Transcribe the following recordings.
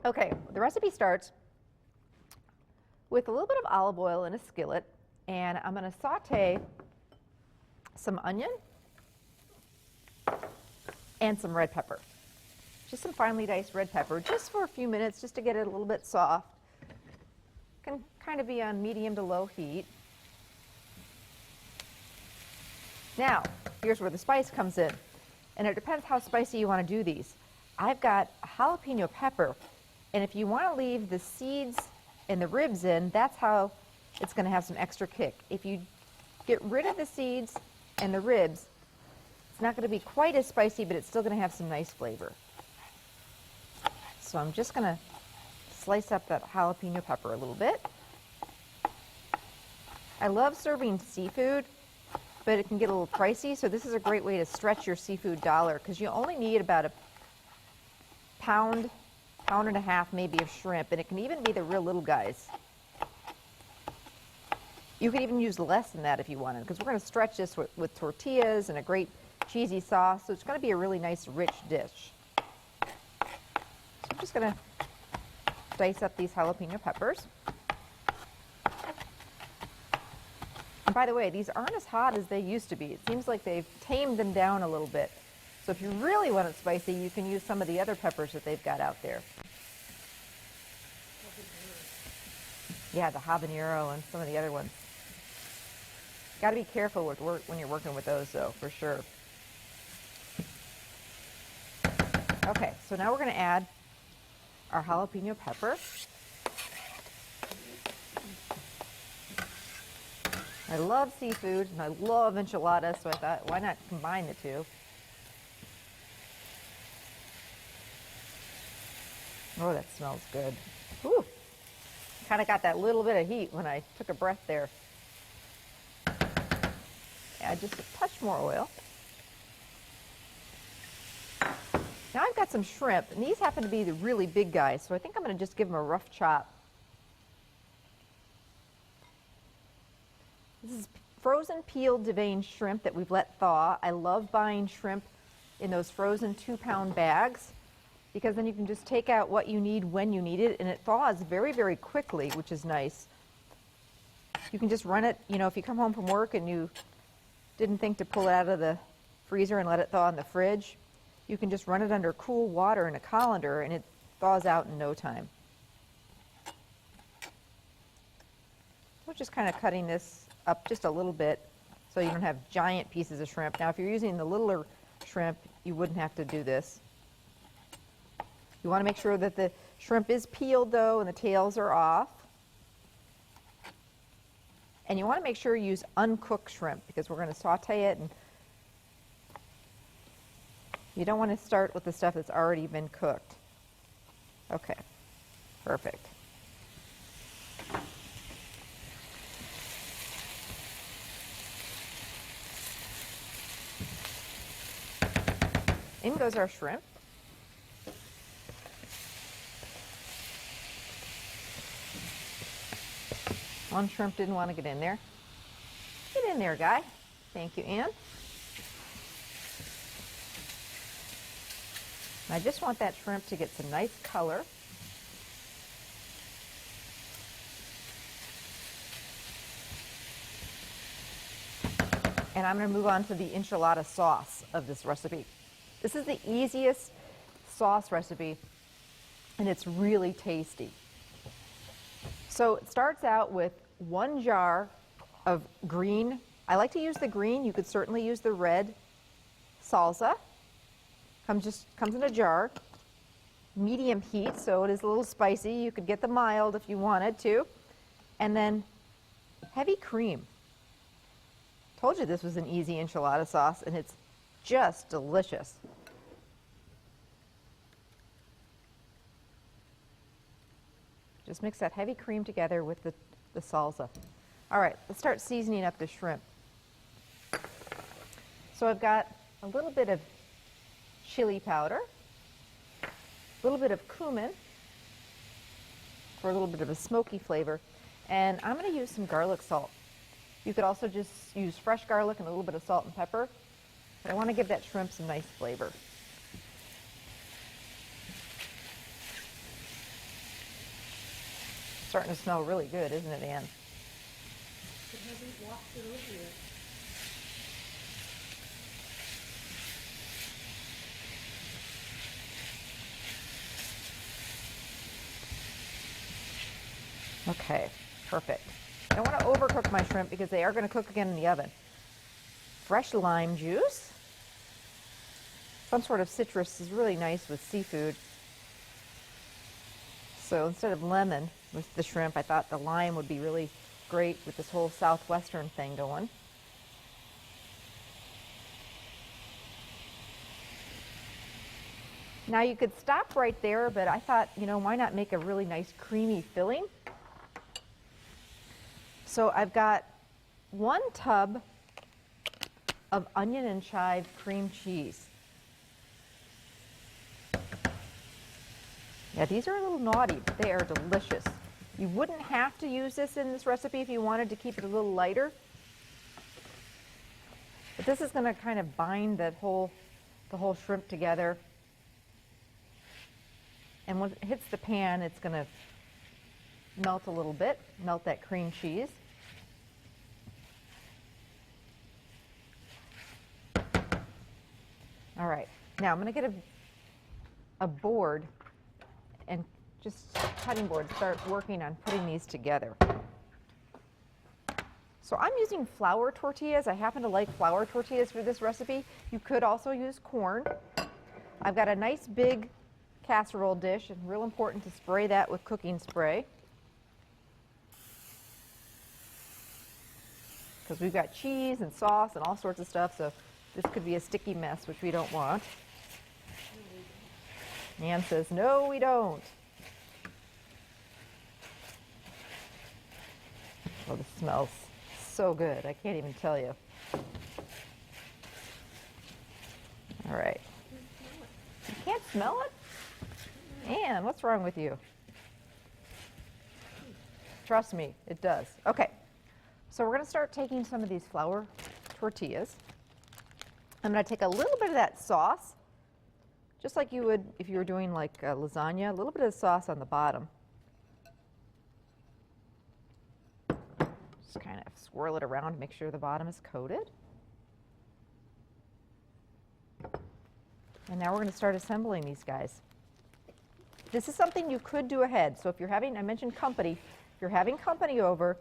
Okay, the recipe starts with a little bit of olive oil in a skillet, and I'm going to saute some onion and some red pepper. Just some finely diced red pepper, just for a few minutes, just to get it a little bit soft. Can kind of be on medium to low heat. Now, here's where the spice comes in, and it depends how spicy you want to do these. I've got a jalapeno pepper, and if you want to leave the seeds and the ribs in, that's how it's going to have some extra kick. If you get rid of the seeds and the ribs, it's not going to be quite as spicy, but it's still going to have some nice flavor. So I'm just going to slice up that jalapeno pepper a little bit. I love serving seafood, but it can get a little pricey, so this is a great way to stretch your seafood dollar, because you only need about a pound and a half maybe of shrimp, and it can even be the real little guys. You could even use less than that if you wanted, because we're going to stretch this with tortillas and a great cheesy sauce, so it's going to be a really nice rich dish. So I'm just going to dice up these jalapeno peppers. And by the way, these aren't as hot as they used to be. It seems like they've tamed them down a little bit. So if you really want it spicy, you can use some of the other peppers that they've got out there. Yeah, the habanero and some of the other ones. Got to be careful with when you're working with those, though, for sure. Okay, so now we're going to add our jalapeno pepper. I love seafood, and I love enchiladas, so I thought, why not combine the two? Oh, that smells good. Whew. Kind of got that little bit of heat when I took a breath there. Add just a touch more oil. Now I've got some shrimp, and these happen to be the really big guys, so I think I'm going to just give them a rough chop. This is frozen peeled deveined shrimp that we've let thaw. I love buying shrimp in those frozen 2-pound bags, because then you can just take out what you need when you need it, and it thaws very, very quickly, which is nice. You can just run it, you know, if you come home from work and you didn't think to pull it out of the freezer and let it thaw in the fridge, you can just run it under cool water in a colander, and it thaws out in no time. We're just kind of cutting this up just a little bit so you don't have giant pieces of shrimp. Now, if you're using the littler shrimp, you wouldn't have to do this. You want to make sure that the shrimp is peeled, though, and the tails are off. And you want to make sure you use uncooked shrimp, because we're going to saute it, and you don't want to start with the stuff that's already been cooked. Okay, perfect. In goes our shrimp. One shrimp didn't want to get in there. Get in there, guy. Thank you, Ann. I just want that shrimp to get some nice color. And I'm going to move on to the enchilada sauce of this recipe. This is the easiest sauce recipe, and it's really tasty. So it starts out with 1 jar of green. I like to use the green. You could certainly use the red salsa. Comes in a jar, medium heat, so it is a little spicy. You could get the mild if you wanted to. And then heavy cream. Told you this was an easy enchilada sauce, and it's just delicious. Just mix that heavy cream together with the salsa. All right, let's start seasoning up the shrimp. So I've got a little bit of chili powder, a little bit of cumin for a little bit of a smoky flavor, and I'm going to use some garlic salt. You could also just use fresh garlic and a little bit of salt and pepper, but I want to give that shrimp some nice flavor. starting to smell really good, isn't it, Ann? It hasn't walked it over yet. Okay, perfect. I don't want to overcook my shrimp because they are going to cook again in the oven. Fresh lime juice. Some sort of citrus is really nice with seafood. So instead of lemon with the shrimp, I thought the lime would be really great with this whole southwestern thing going. Now you could stop right there, but I thought, you know, why not make a really nice creamy filling? So I've got 1 tub of onion and chive cream cheese. Yeah, these are a little naughty, but they are delicious. You wouldn't have to use this in this recipe if you wanted to keep it a little lighter. But this is going to kind of bind the whole shrimp together. And when it hits the pan, it's going to melt a little bit, melt that cream cheese. All right, now I'm going to get a board and just cutting board, start working on putting these together. So I'm using flour tortillas. I happen to like flour tortillas for this recipe. You could also use corn. I've got a nice big casserole dish, and real important to spray that with cooking spray, because we've got cheese and sauce and all sorts of stuff, so this could be a sticky mess, which we don't want. Ann says, no, we don't. Oh, this smells so good. I can't even tell you. All right. You can't smell it? Ann, what's wrong with you? Trust me, it does. Okay, so we're going to start taking some of these flour tortillas. I'm going to take a little bit of that sauce, just like you would if you were doing like lasagna, a little bit of sauce on the bottom. Just kind of swirl it around to make sure the bottom is coated. And now we're going to start assembling these guys. This is something you could do ahead. So if you're having, I mentioned company, if you're having company over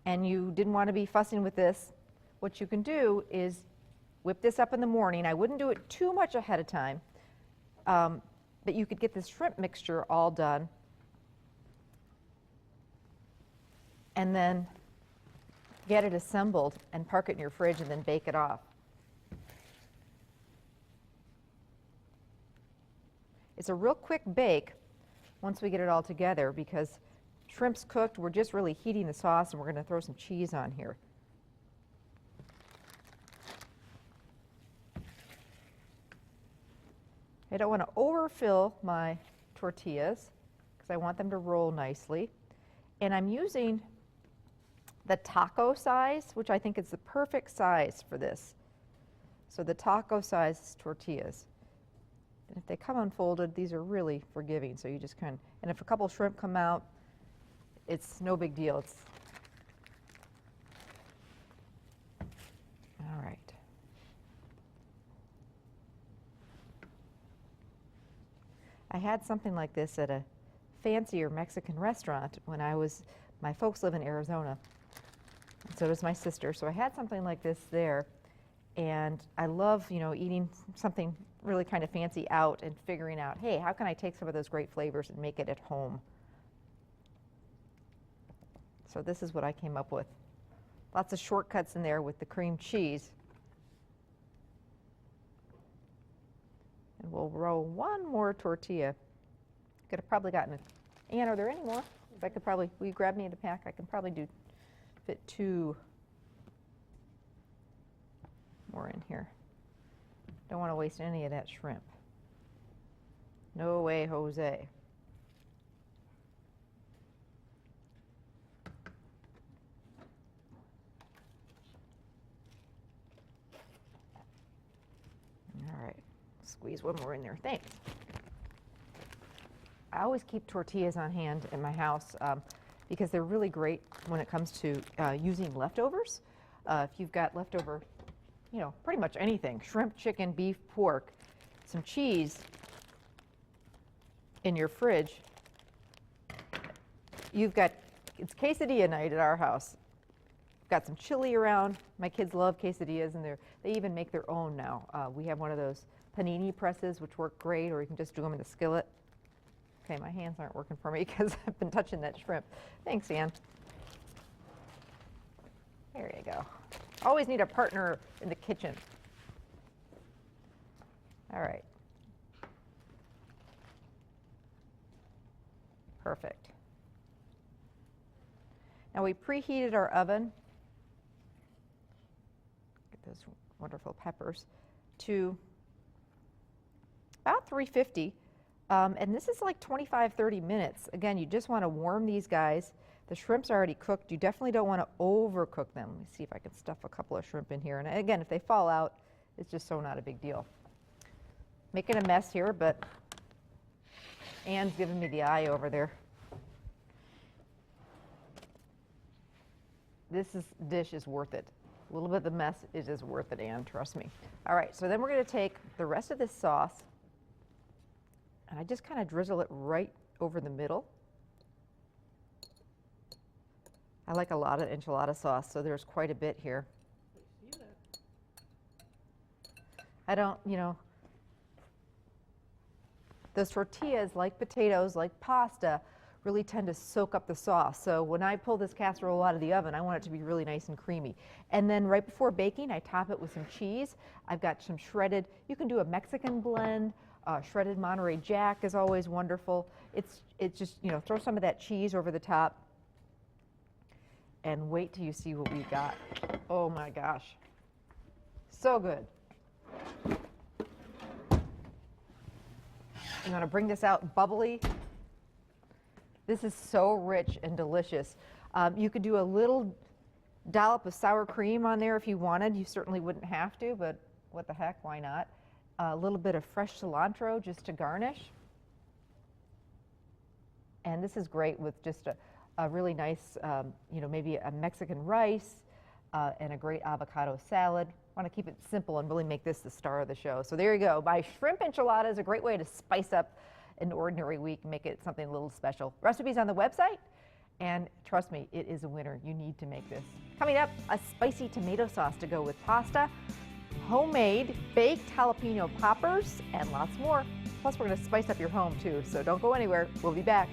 and you didn't want to be fussing with this, what you can do is whip this up in the morning. I wouldn't do it too much ahead of time, but you could get this shrimp mixture all done and then get it assembled and park it in your fridge and then bake it off. It's a real quick bake once we get it all together because shrimp's cooked. We're just really heating the sauce, and we're going to throw some cheese on here. I don't want to overfill my tortillas because I want them to roll nicely. And I'm using the taco size, which I think is the perfect size for this. So the taco size tortillas. And if they come unfolded, these are really forgiving. So you just kind of, and if a couple shrimp come out, it's no big deal. It's all right. I had something like this at a fancier Mexican restaurant when my folks live in Arizona, and so does my sister. So I had something like this there, and I love, you know, eating something really kind of fancy out and figuring out, hey, how can I take some of those great flavors and make it at home? So this is what I came up with. Lots of shortcuts in there with the cream cheese. And we'll roll one more tortilla. Could have probably gotten it. Ann, are there any more? I could probably, will you grab me the pack? I can probably fit 2 more in here. Don't want to waste any of that shrimp. No way, Jose. All right, squeeze one more in there. Thanks. I always keep tortillas on hand in my house because they're really great when it comes to using leftovers. If you've got leftover, you know, pretty much anything, shrimp, chicken, beef, pork, some cheese in your fridge, it's quesadilla night at our house. Got some chili around. My kids love quesadillas, and they even make their own now. We have one of those panini presses, which work great, or you can just do them in the skillet. Okay, my hands aren't working for me because I've been touching that shrimp. Thanks, Ann. There you go. Always need a partner in the kitchen. All right. Perfect. Now we preheated our oven. Get those wonderful peppers to about 350. And this is like 25-30 minutes. Again, you just want to warm these guys. The shrimp's already cooked. You definitely don't want to overcook them. Let me see if I can stuff a couple of shrimp in here. And again, if they fall out, it's just so not a big deal. Making a mess here, but Ann's giving me the eye over there. This dish is worth it. A little bit of the mess is just worth it, Ann, trust me. All right, so then we're going to take the rest of this sauce, and I just kind of drizzle it right over the middle. I like a lot of enchilada sauce, so there's quite a bit here. I see that. I don't, you know, those tortillas, like potatoes, like pasta, really tend to soak up the sauce. So when I pull this casserole out of the oven, I want it to be really nice and creamy. And then right before baking, I top it with some cheese. I've got some shredded, you can do a Mexican blend, shredded Monterey Jack is always wonderful. It's just, you know, throw some of that cheese over the top and wait till you see what we got. Oh my gosh, so good. I'm gonna bring this out bubbly. This is so rich and delicious. You could do a little dollop of sour cream on there if you wanted. You certainly wouldn't have to, but what the heck, why not? A little bit of fresh cilantro just to garnish. And this is great with just a really nice, you know, maybe a Mexican rice and a great avocado salad. Want to keep it simple and really make this the star of the show. So there you go. My shrimp enchilada is a great way to spice up an ordinary week, make it something a little special. Recipes on the website, and trust me, it is a winner. You need to make this. Coming up, a spicy tomato sauce to go with pasta, homemade baked jalapeno poppers, and lots more. Plus, we're going to spice up your home too, so don't go anywhere. We'll be back.